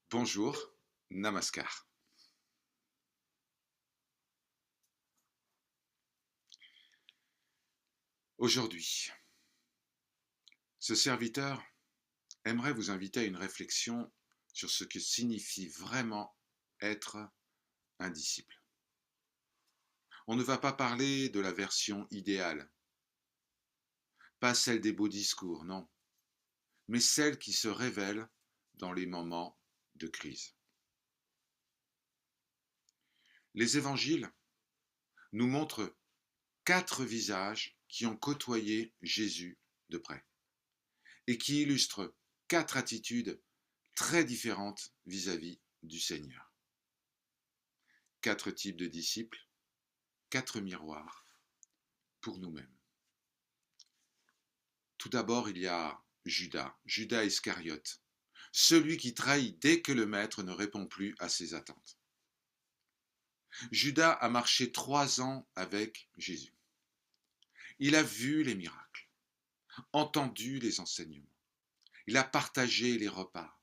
Bonjour, Namaskar. Aujourd'hui, ce serviteur aimerait vous inviter à une réflexion sur ce que signifie vraiment être un disciple. On ne va pas parler de la version idéale, pas celle des beaux discours, non, mais celle qui se révèle dans les moments de crise. Les évangiles nous montrent 4 visages qui ont côtoyé Jésus de près et qui illustrent 4 attitudes très différentes vis-à-vis du Seigneur. 4 types de disciples, 4 miroirs pour nous-mêmes. Tout d'abord, il y a Judas Iscariote, celui qui trahit dès que le maître ne répond plus à ses attentes. Judas a marché 3 ans avec Jésus. Il a vu les miracles, entendu les enseignements. Il a partagé les repas.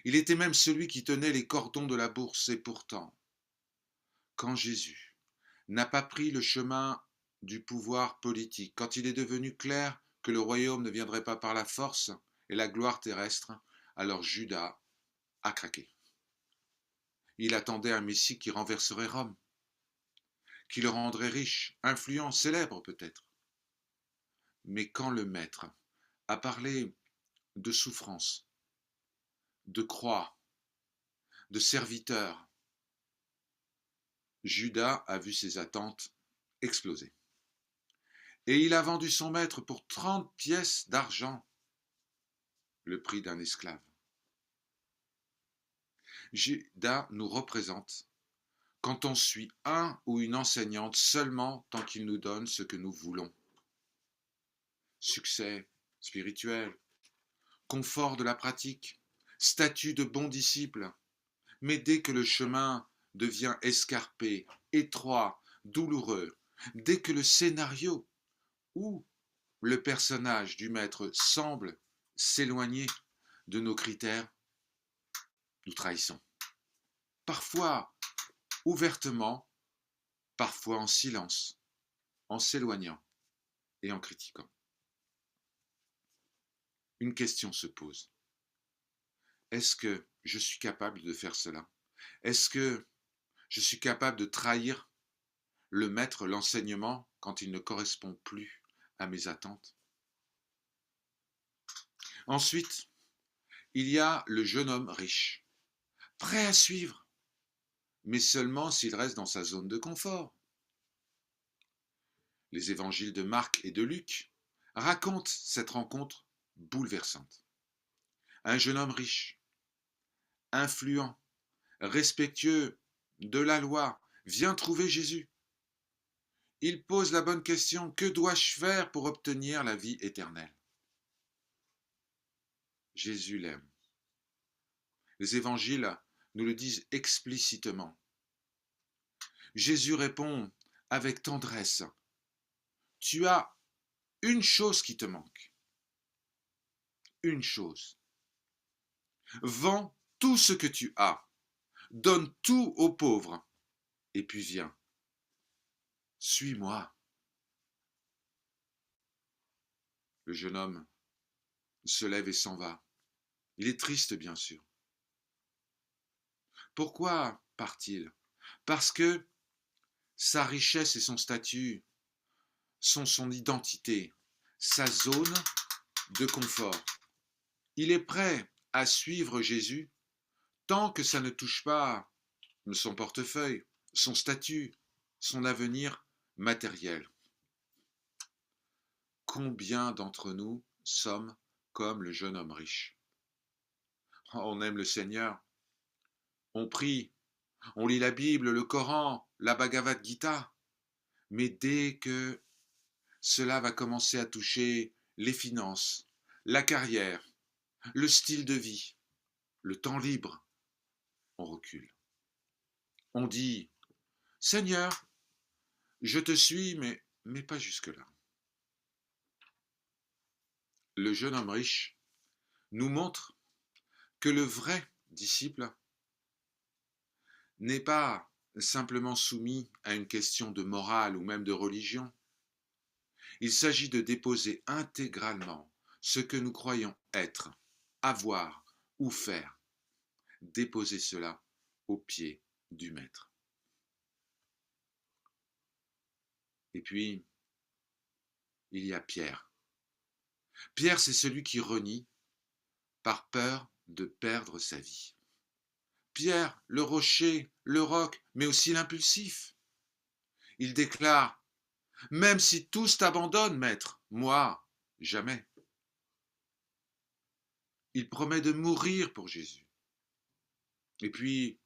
Il était même celui qui tenait les cordons de la bourse. Et pourtant, quand Jésus n'a pas pris le chemin du pouvoir politique, quand il est devenu clair que le royaume ne viendrait pas par la force et la gloire terrestre, alors Judas a craqué. Il attendait un Messie qui renverserait Rome, qui le rendrait riche, influent, célèbre peut-être. Mais quand le Maître a parlé de souffrance, de croix, de serviteur, Judas a vu ses attentes exploser. Et il a vendu son maître pour 30 pièces d'argent, le prix d'un esclave. Judas nous représente quand on suit un ou une enseignante seulement tant qu'il nous donne ce que nous voulons. Succès spirituel, confort de la pratique, statut de bon disciple. Mais dès que le chemin devient escarpé, étroit, douloureux, dès que le scénario ou le personnage du maître semble s'éloigner de nos critères, nous trahissons. Parfois ouvertement, parfois en silence, en s'éloignant et en critiquant. Une question se pose. Est-ce que je suis capable de faire cela? Est-ce que je suis capable de trahir le maître, l'enseignement, quand il ne correspond plus à mes attentes? Ensuite, il y a le jeune homme riche, prêt à suivre, mais seulement s'il reste dans sa zone de confort. Les évangiles de Marc et de Luc racontent cette rencontre bouleversante. Un jeune homme riche, influent, respectueux de la loi, vient trouver Jésus. Il pose la bonne question: que dois-je faire pour obtenir la vie éternelle? Jésus l'aime. Les évangiles nous le disent explicitement. Jésus répond avec tendresse: tu as une chose qui te manque. Une chose. Vends tout ce que tu as. Donne tout aux pauvres. Et puis viens. Suis-moi. Le jeune homme se lève et s'en va. Il est triste, bien sûr. Pourquoi part-il? Parce que sa richesse et son statut sont son identité, sa zone de confort. Il est prêt à suivre Jésus tant que ça ne touche pas son portefeuille, son statut, son avenir matériel. Combien d'entre nous sommes comme le jeune homme riche? On aime le Seigneur, on prie, on lit la Bible, le Coran, la Bhagavad Gita, mais dès que cela va commencer à toucher les finances, la carrière, le style de vie, le temps libre, on recule. On dit: Seigneur, je te suis, mais pas jusque-là. Le jeune homme riche nous montre que le vrai disciple, n'est pas simplement soumis à une question de morale ou même de religion. Il s'agit de déposer intégralement ce que nous croyons être, avoir ou faire, déposer cela aux pieds du Maître. Et puis, il y a Pierre. Pierre, c'est celui qui renie par peur de perdre sa vie. Pierre, le rocher, le roc, mais aussi l'impulsif. Il déclare: même si tous t'abandonnent, maître, moi, jamais. Il promet de mourir pour Jésus. Et puis,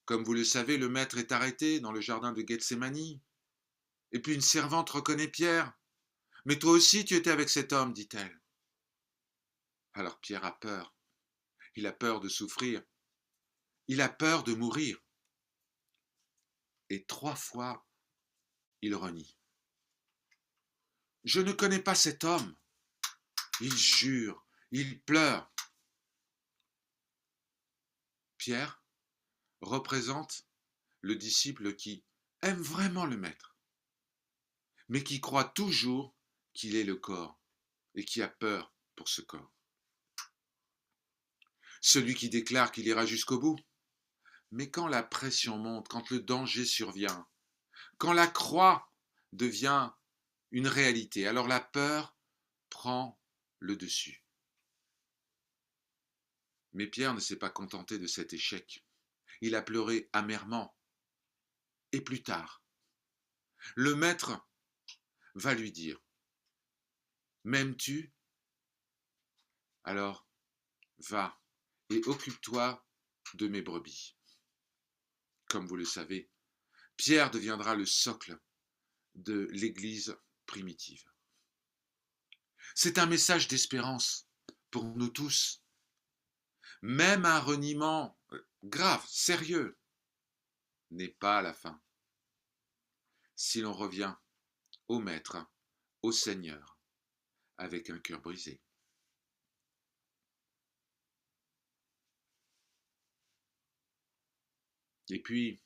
comme vous le savez, le maître est arrêté dans le jardin de Gethsémani. Et puis une servante reconnaît Pierre. Mais toi aussi tu étais avec cet homme, dit-elle. Alors Pierre a peur. Il a peur de souffrir. Il a peur de mourir. Et 3 fois, il renie. Je ne connais pas cet homme. Il jure, il pleure. Pierre représente le disciple qui aime vraiment le maître, mais qui croit toujours qu'il est le corps et qui a peur pour ce corps. Celui qui déclare qu'il ira jusqu'au bout. Mais quand la pression monte, quand le danger survient, quand la croix devient une réalité, alors la peur prend le dessus. Mais Pierre ne s'est pas contenté de cet échec. Il a pleuré amèrement. Et plus tard, le maître va lui dire: m'aimes-tu? Alors, va et occupe-toi de mes brebis. Comme vous le savez, Pierre deviendra le socle de l'Église primitive. C'est un message d'espérance pour nous tous. Même un reniement grave, sérieux, n'est pas la fin. Si l'on revient au Maître, au Seigneur, avec un cœur brisé. Et puis,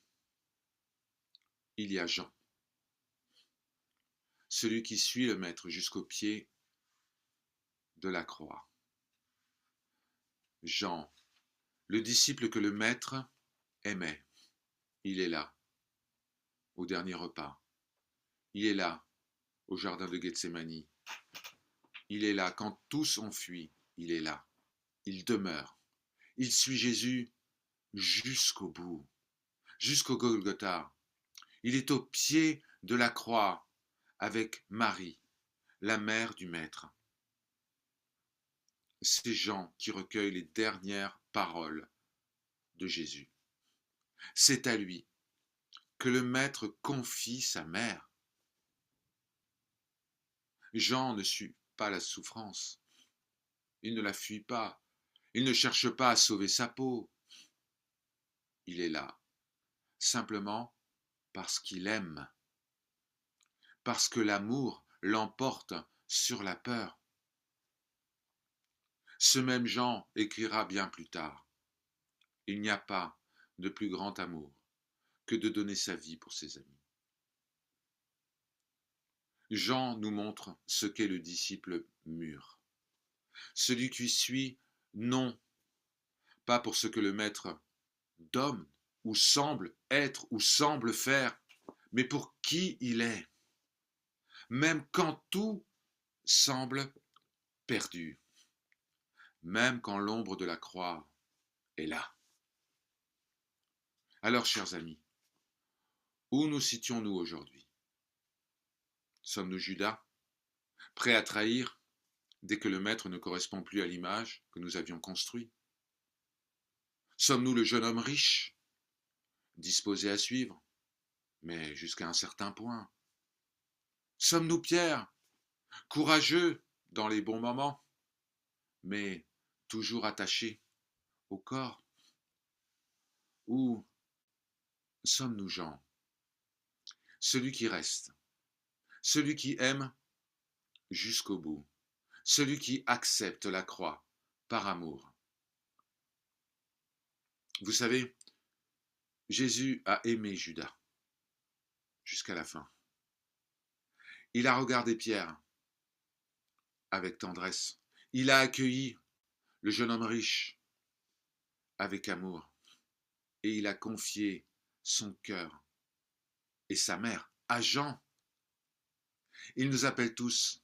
il y a Jean, celui qui suit le Maître jusqu'au pied de la croix. Jean, le disciple que le Maître aimait, il est là, au dernier repas. Il est là, au jardin de Gethsémani. Il est là, quand tous ont fui, il est là. Il demeure. Il suit Jésus jusqu'au bout, jusqu'au Golgotha. Il est au pied de la croix avec Marie, la mère du Maître. C'est Jean qui recueille les dernières paroles de Jésus. C'est à lui que le Maître confie sa mère. Jean ne suit pas la souffrance. Il ne la fuit pas. Il ne cherche pas à sauver sa peau. Il est là, simplement parce qu'il aime. Parce que l'amour l'emporte sur la peur. Ce même Jean écrira bien plus tard: il n'y a pas de plus grand amour que de donner sa vie pour ses amis. Jean nous montre ce qu'est le disciple mûr, celui qui suit non pas pour ce que le Maître donne ou semble être ou semble faire, mais pour qui il est, même quand tout semble perdu, même quand l'ombre de la croix est là. Alors, chers amis, où nous situons-nous aujourd'hui? Sommes-nous Judas, prêts à trahir dès que le Maître ne correspond plus à l'image que nous avions construite? Sommes-nous le jeune homme riche, disposé à suivre, mais jusqu'à un certain point? Sommes-nous Pierre, courageux dans les bons moments, mais toujours attaché au corps? Ou sommes-nous Jean, celui qui reste, celui qui aime jusqu'au bout, celui qui accepte la croix par amour? Vous savez, Jésus a aimé Judas jusqu'à la fin. Il a regardé Pierre avec tendresse. Il a accueilli le jeune homme riche avec amour. Et il a confié son cœur et sa mère à Jean. Il nous appelle tous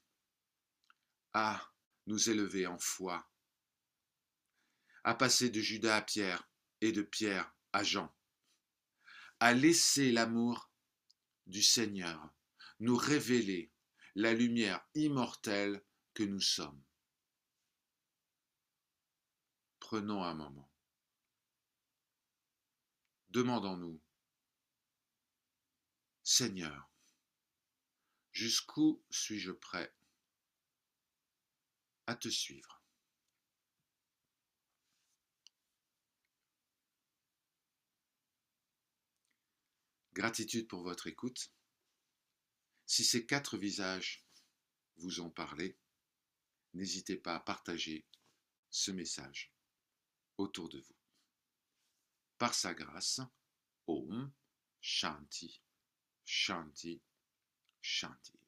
à nous élever en foi, à passer de Judas à Pierre et de Pierre à Jean, à laisser l'amour du Seigneur nous révéler la lumière immortelle que nous sommes. Prenons un moment. Demandons-nous, Seigneur, jusqu'où suis-je prêt à te suivre? Gratitude pour votre écoute. Si ces 4 visages vous ont parlé, n'hésitez pas à partager ce message autour de vous. Par sa grâce, Om Shanti, Shanti, Shanti.